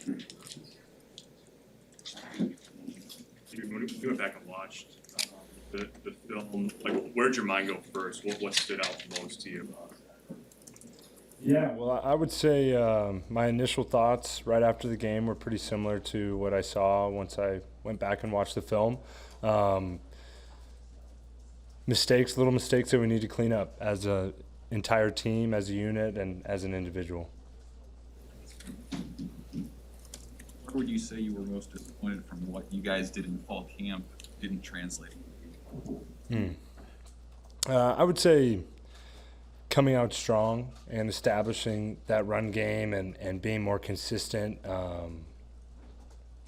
When you went back and watched the film, like, where'd your mind go first? What stood out the most to you? Yeah, well, I would say my initial thoughts right after the game were pretty similar to what I saw once I went back and watched the film. Um, little mistakes that we need to clean up as a entire team, as a unit, and as an individual. Where would you say you were most disappointed from what you guys did in fall camp didn't translate? I would say coming out strong and establishing that run game and being more consistent.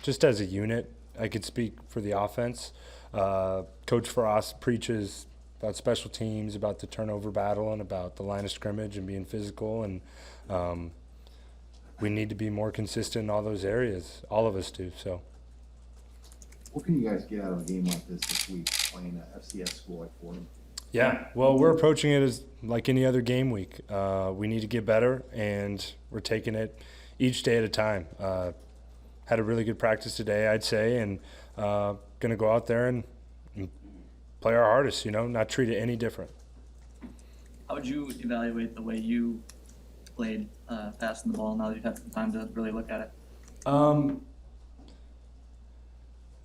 Just as a unit, I could speak for the offense. Coach Frost preaches about special teams, about the turnover battle, and about the line of scrimmage and being physical. And we need to be more consistent in all those areas. All of us do. So. What can you guys get out of a game like this week, playing an FCS school like Fordham? Yeah, well, we're approaching it as like any other game week. We need to get better, and we're taking it each day at a time. Had a really good practice today, I'd say, and going to go out there and play our hardest, not treat it any different. How would you evaluate the way you played passing the ball now that you've had some time to really look at it?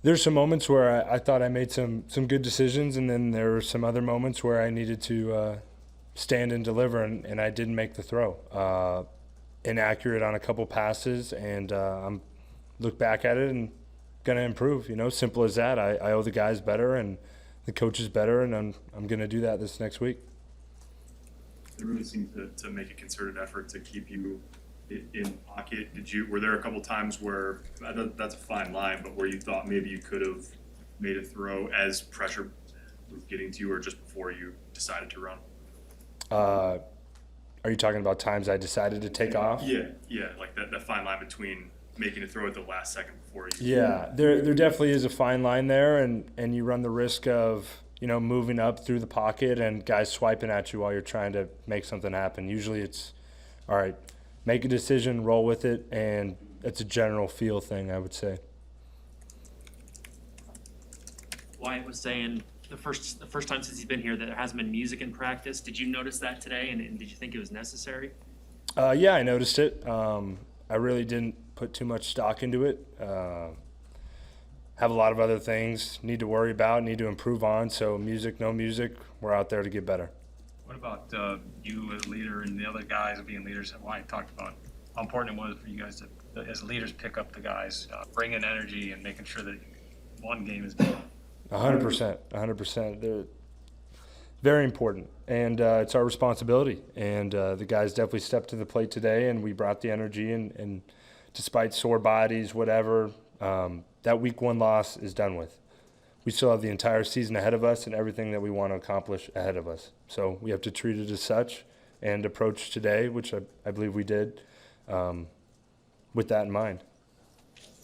There's some moments where I thought I made some good decisions, and then there were some other moments where I needed to stand and deliver, and I didn't make the throw. Inaccurate on a couple passes, and I'm look back at it and going to improve. Simple as that. I owe the guys better and the coaches better, and I'm going to do that this next week. They really seemed to make a concerted effort to keep you in pocket. Were there a couple times where that's a fine line, but where you thought maybe you could have made a throw as pressure was getting to you, or just before you decided to run? Are you talking about times I decided to take off? Yeah, like that fine line between making a throw at the last second before you. Yeah, there definitely is a fine line there, and you run the risk of moving up through the pocket and guys swiping at you while you're trying to make something happen. Usually it's all right. Make a decision, roll with it, and it's a general feel thing, I would say. Wyatt was saying the first time since he's been here that there hasn't been music in practice. Did you notice that today, and did you think it was necessary? Yeah, I noticed it. I really didn't put too much stock into it. Have a lot of other things need to worry about, need to improve on. So music, no music, we're out there to get better. What about you as a leader and the other guys being leaders? Wyatt talked about how important it was for you guys to, as leaders, pick up the guys, bring in energy, and making sure that one game is done. 100%. They're very important, and it's our responsibility. And the guys definitely stepped to the plate today, and we brought the energy. And despite sore bodies, whatever, that week one loss is done with. We still have the entire season ahead of us and everything that we want to accomplish ahead of us. So we have to treat it as such and approach today, which I believe we did, with that in mind.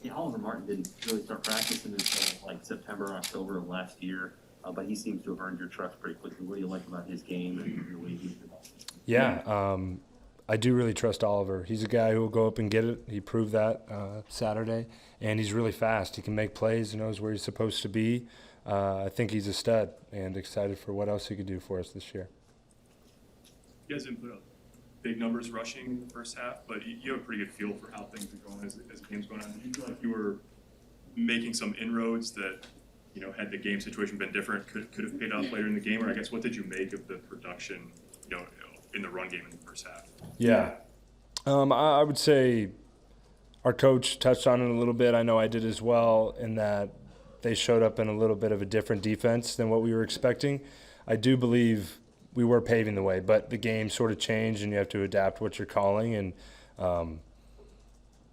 Yeah, Oliver Martin didn't really start practicing until like September, October of last year, but he seems to have earned your trust pretty quickly. What do you like about his game and the way he's developed? Yeah, I do really trust Oliver. He's a guy who will go up and get it. He proved that Saturday, and he's really fast. He can make plays. He knows where he's supposed to be. I think he's a stud, and excited for what else he could do for us this year. You guys didn't put up big numbers rushing in the first half, but you have a pretty good feel for how things are going as the game's going on. Did you feel like you were making some inroads that, had the game situation been different, could have paid off later in the game? Or I guess, what did you make of the production, in the run game in the first half? Yeah. I would say our coach touched on it a little bit. I know I did as well, in that they showed up in a little bit of a different defense than what we were expecting. I do believe we were paving the way, but the game sort of changed, and you have to adapt what you're calling, and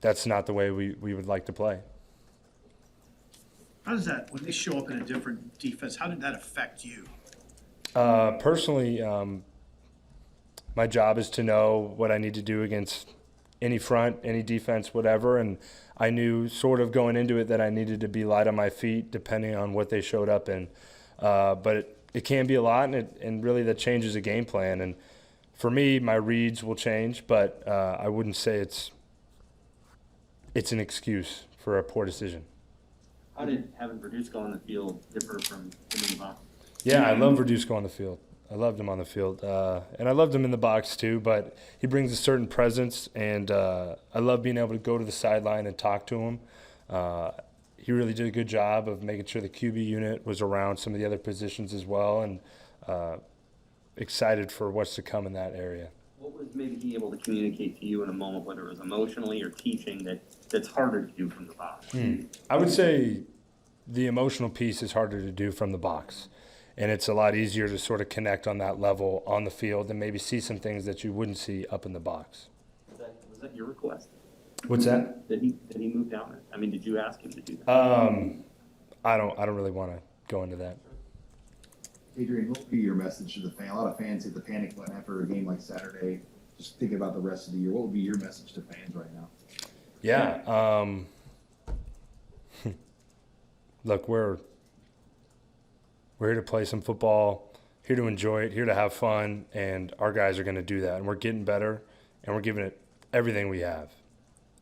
that's not the way we would like to play. How does that, when they show up in a different defense, how did that affect you? Personally, my job is to know what I need to do against any front, any defense, whatever, and I knew sort of going into it that I needed to be light on my feet depending on what they showed up in. But it can be a lot, and really that changes the game plan. And for me, my reads will change, but I wouldn't say it's it's an excuse for a poor decision. How did having Verduzco on the field differ from him in the box? Yeah, I love Verduzco on the field. I loved him on the field, and I loved him in the box too. But he brings a certain presence, and I love being able to go to the sideline and talk to him. He really did a good job of making sure the QB unit was around some of the other positions as well, and excited for what's to come in that area. What was maybe he able to communicate to you in a moment, whether it was emotionally or teaching, that's harder to do from the box? I would say the emotional piece is harder to do from the box, and it's a lot easier to sort of connect on that level on the field and maybe see some things that you wouldn't see up in the box. Was that your request? What's that? Did he move down there? I mean, did you ask him to do that? I don't really want to go into that. Adrian, what would be your message to the fan? A lot of fans hit the panic button after a game like Saturday. Just thinking about the rest of the year, what would be your message to fans right now? Yeah. Look, we're here to play some football, here to enjoy it, here to have fun, and our guys are going to do that. And we're getting better, and we're giving it everything we have.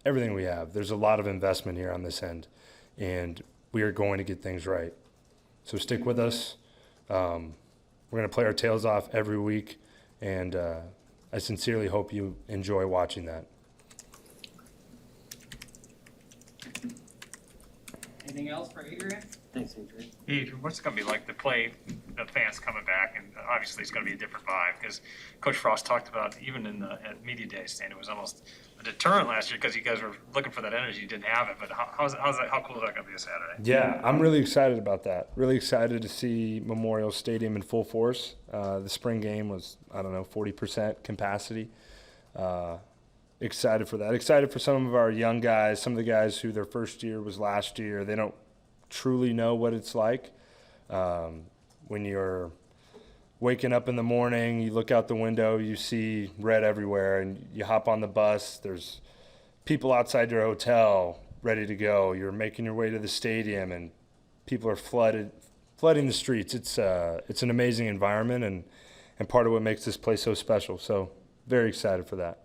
Everything we have. There's a lot of investment here on this end, and we are going to get things right. So stick with us. We're going to play our tails off every week, and I sincerely hope you enjoy watching that. Anything else for Adrian? Thanks, Adrian. Adrian, what's it going to be like to play the fans coming back? And obviously it's going to be a different vibe because Coach Frost talked about even at Media Day stand, it was almost a deterrent last year because you guys were looking for that energy. You didn't have it. But how cool is that going to be this Saturday? Yeah, I'm really excited about that. Really excited to see Memorial Stadium in full force. The spring game was, 40% capacity. Excited for that. Excited for some of our young guys, some of the guys who their first year was last year. They don't truly know what it's like. When you're waking up in the morning, you look out the window, you see red everywhere, and you hop on the bus. There's people outside your hotel ready to go. You're making your way to the stadium, and people are flooding the streets. It's an amazing environment, and part of what makes this place so special. So very excited for that.